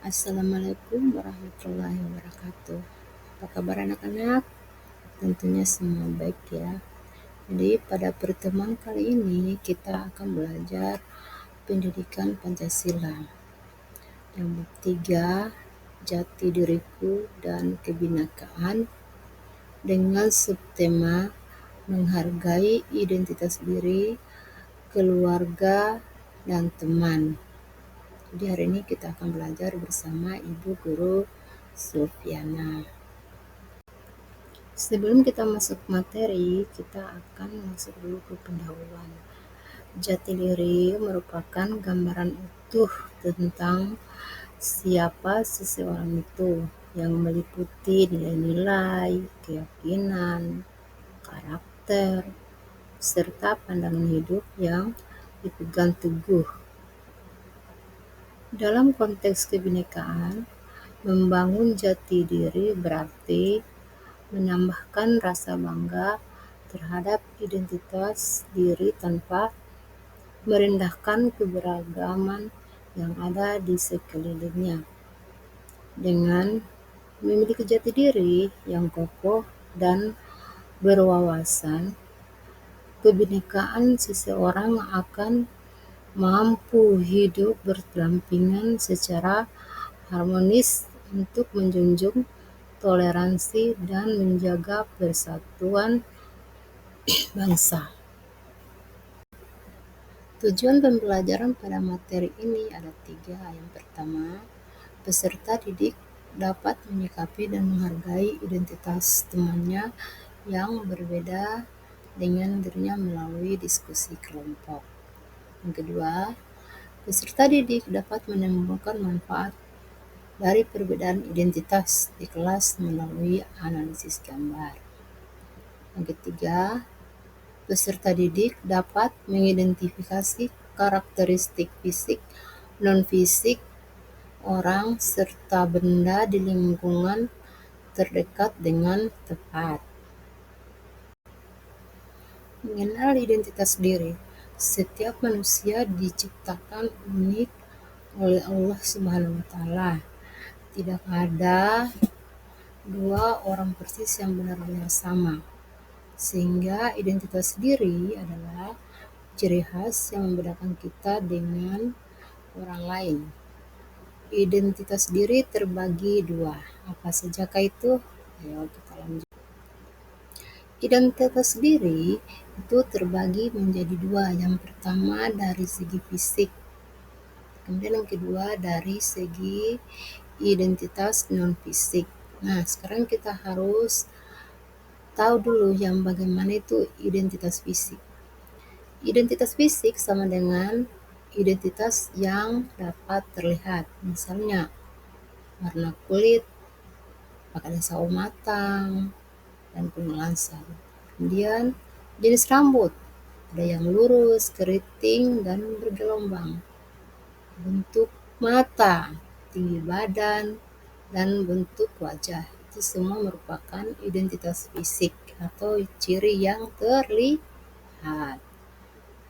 Assalamualaikum warahmatullahi wabarakatuh. Apa kabar anak-anak? Tentunya semua baik ya. Jadi pada pertemuan kali ini kita akan belajar pendidikan Pancasila. Yang ketiga, jati diriku dan kebinekaan dengan subtema menghargai identitas diri, keluarga, dan teman. Jadi hari ini kita akan belajar bersama Ibu Guru Sulfiana. Sebelum kita masuk materi, kita akan masuk dulu ke pendahuluan. Jati diri merupakan gambaran utuh tentang siapa seseorang itu, yang meliputi nilai-nilai, keyakinan, karakter, serta pandangan hidup yang dipegang teguh. Dalam konteks kebinekaan, membangun jati diri berarti menambahkan rasa bangga terhadap identitas diri tanpa merendahkan keberagaman yang ada di sekelilingnya. Dengan memiliki jati diri yang kokoh dan berwawasan, kebinekaan seseorang akan mampu hidup berdampingan secara harmonis untuk menjunjung toleransi dan menjaga persatuan bangsa. Tujuan pembelajaran pada materi ini ada 3. Yang pertama, peserta didik dapat menyikapi dan menghargai identitas temannya yang berbeda dengan dirinya melalui diskusi kelompok. Yang kedua, peserta didik dapat menemukan manfaat dari perbedaan identitas di kelas melalui analisis gambar. Yang ketiga, peserta didik dapat mengidentifikasi karakteristik fisik, non-fisik orang serta benda di lingkungan terdekat dengan tepat. Mengenal identitas diri. Setiap manusia diciptakan unik oleh Allah Subhanahu wa Ta'ala. Tidak ada dua orang persis yang benar-benar sama. Sehingga identitas diri adalah ciri khas yang membedakan kita dengan orang lain. Identitas diri terbagi 2. Apa sajakah itu? Ayo kita lanjut. Identitas diri itu terbagi menjadi 2. Yang pertama dari segi fisik. Kemudian yang kedua dari segi identitas non-fisik. Nah, sekarang kita harus tahu dulu yang bagaimana itu identitas fisik. Identitas fisik sama dengan identitas yang dapat terlihat. Misalnya, warna kulit, pakai sawo matang, dan pengelasan. Kemudian, jenis rambut. Ada yang lurus, keriting, dan bergelombang. Bentuk mata, tinggi badan, dan bentuk wajah. Itu semua merupakan identitas fisik atau ciri yang terlihat.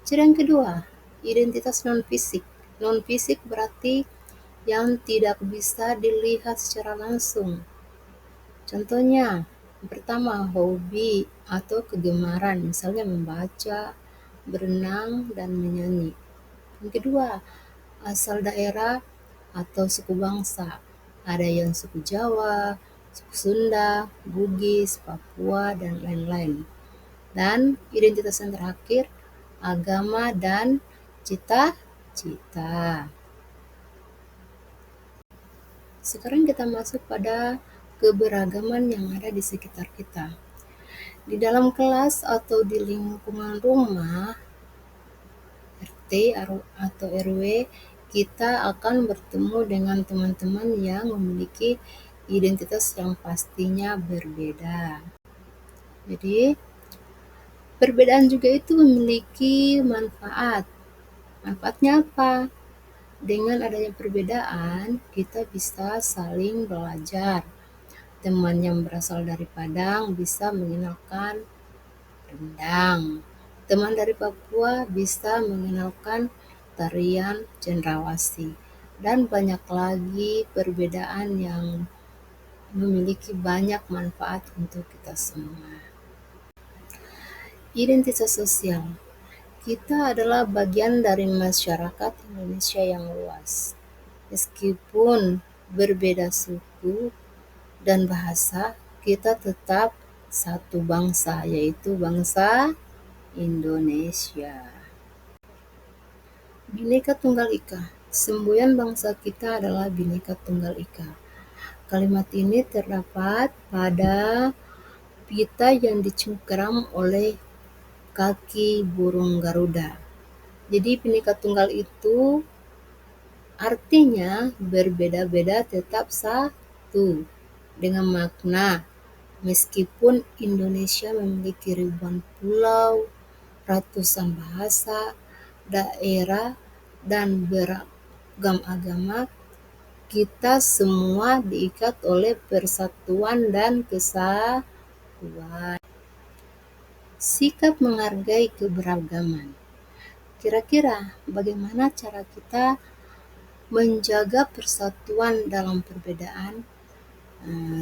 Ciri yang kedua, identitas non-fisik. Non-fisik berarti yang tidak bisa dilihat secara langsung. Contohnya, yang pertama, hobi atau kegemaran, misalnya membaca, berenang, dan menyanyi. Yang kedua, asal daerah atau suku bangsa. Ada yang suku Jawa, suku Sunda, Bugis, Papua, dan lain-lain. Dan identitas yang terakhir, agama dan cita-cita. Sekarang kita masuk pada keberagaman yang ada di sekitar kita. Di dalam kelas atau di lingkungan rumah, RT atau RW, kita akan bertemu dengan teman-teman yang memiliki identitas yang pastinya berbeda. Jadi, perbedaan juga itu memiliki manfaat. Manfaatnya apa? Dengan adanya perbedaan, kita bisa saling belajar. Teman yang berasal dari Padang bisa mengenalkan rendang. Teman dari Papua bisa mengenalkan tarian cendrawasih. dan banyak lagi perbedaan yang memiliki banyak manfaat untuk kita semua. Identitas sosial. Kita adalah bagian dari masyarakat Indonesia yang luas. Meskipun berbeda suku dan bahasa, kita tetap satu bangsa, yaitu bangsa Indonesia. Bhinneka Tunggal Ika. Semboyan bangsa kita adalah Bhinneka Tunggal Ika. Kalimat ini terdapat pada pita yang dicengkeram oleh kaki burung Garuda. Jadi Bhinneka Tunggal itu artinya berbeda-beda tetap satu, dengan makna meskipun Indonesia memiliki ribuan pulau, ratusan bahasa, daerah, dan beragam agama, kita semua diikat oleh persatuan dan kesatuan. Sikap menghargai keberagaman. Kira-kira bagaimana cara kita menjaga persatuan dalam perbedaan?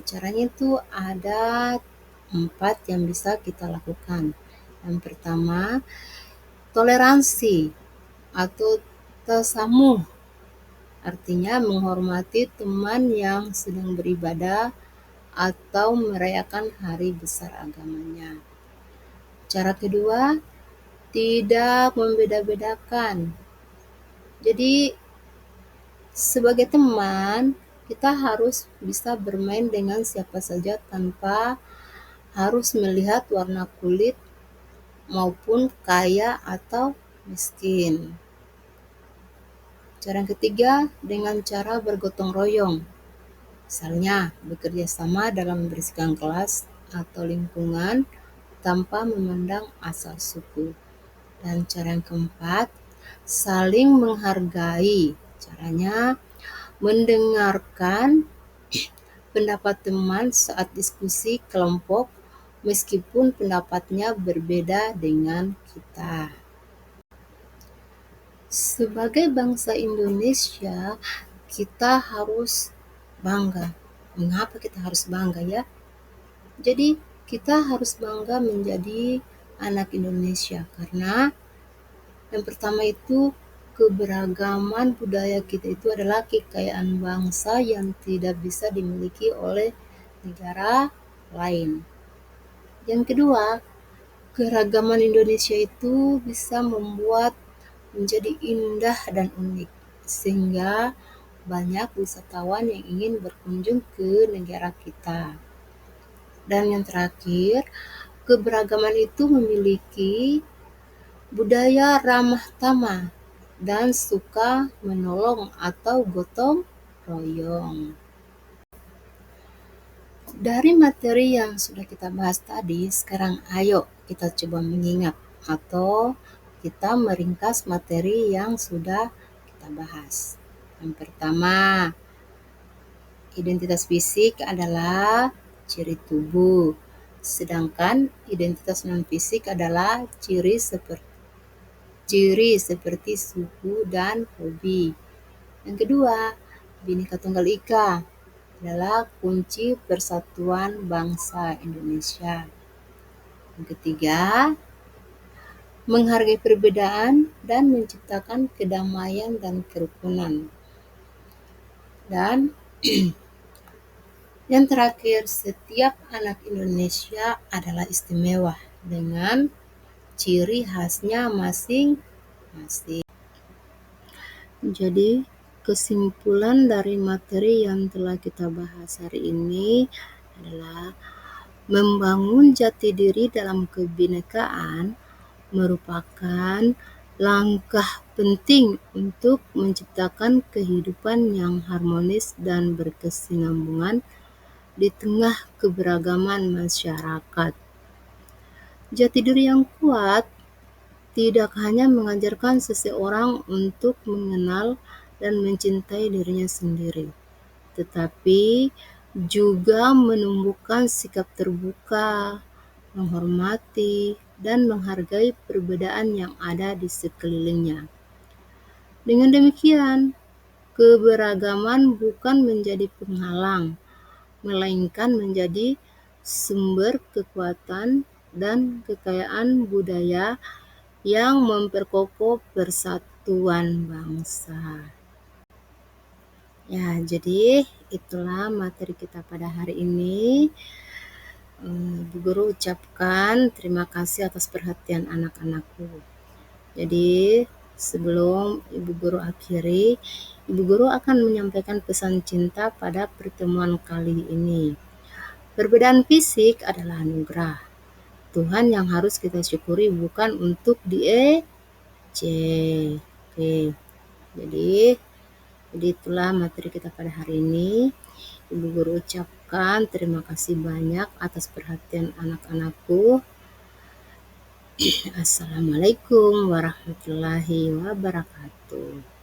Caranya itu ada 4 yang bisa kita lakukan. Yang pertama, toleransi atau tasamuh, artinya menghormati teman yang sedang beribadah atau merayakan hari besar agamanya. Cara kedua, tidak membeda-bedakan. Jadi sebagai teman, kita harus bisa bermain dengan siapa saja tanpa harus melihat warna kulit maupun kaya atau miskin. Cara yang ketiga, dengan cara bergotong royong. Misalnya, bekerja sama dalam membersihkan kelas atau lingkungan tanpa memandang asal suku. Dan cara yang keempat, saling menghargai. Caranya, mendengarkan pendapat teman saat diskusi kelompok meskipun pendapatnya berbeda dengan kita. Sebagai bangsa Indonesia, kita harus bangga. Mengapa kita harus bangga ya? Jadi kita harus bangga menjadi anak Indonesia karena yang pertama itu keberagaman budaya kita itu adalah kekayaan bangsa yang tidak bisa dimiliki oleh negara lain. Yang kedua, keragaman Indonesia itu bisa membuat menjadi indah dan unik, sehingga banyak wisatawan yang ingin berkunjung ke negara kita. Dan yang terakhir, keberagaman itu memiliki budaya ramah tamah dan suka menolong atau gotong royong. Dari materi yang sudah kita bahas tadi, sekarang ayo kita coba mengingat atau kita meringkas materi yang sudah kita bahas. Yang pertama, identitas fisik adalah ciri tubuh, sedangkan identitas non-fisik adalah ciri seperti suku dan hobi. Yang kedua, Bhinneka Tunggal Ika adalah kunci persatuan bangsa Indonesia. Yang ketiga, menghargai perbedaan dan menciptakan kedamaian dan kerukunan. Dan yang terakhir, setiap anak Indonesia adalah istimewa dengan ciri khasnya masing-masing. Jadi, kesimpulan dari materi yang telah kita bahas hari ini adalah membangun jati diri dalam kebinekaan merupakan langkah penting untuk menciptakan kehidupan yang harmonis dan berkesinambungan di tengah keberagaman masyarakat. Jati diri yang kuat tidak hanya mengajarkan seseorang untuk mengenal dan mencintai dirinya sendiri, tetapi juga menumbuhkan sikap terbuka, menghormati, dan menghargai perbedaan yang ada di sekelilingnya. Dengan demikian, Keberagaman bukan menjadi penghalang, melainkan menjadi sumber kekuatan dan kekayaan budaya yang memperkokoh persatuan bangsa. Ya, jadi itulah materi kita pada hari ini. Ibu Guru ucapkan terima kasih atas perhatian anak-anakku. Jadi, sebelum Ibu Guru akhiri, Ibu Guru akan menyampaikan pesan cinta pada pertemuan kali ini. Perbedaan fisik adalah anugerah Tuhan yang harus kita syukuri, bukan untuk diejek. Oke. Jadi itulah materi kita pada hari ini. Ibu Guru ucapkan terima kasih banyak atas perhatian anak-anakku. Assalamualaikum warahmatullahi wabarakatuh.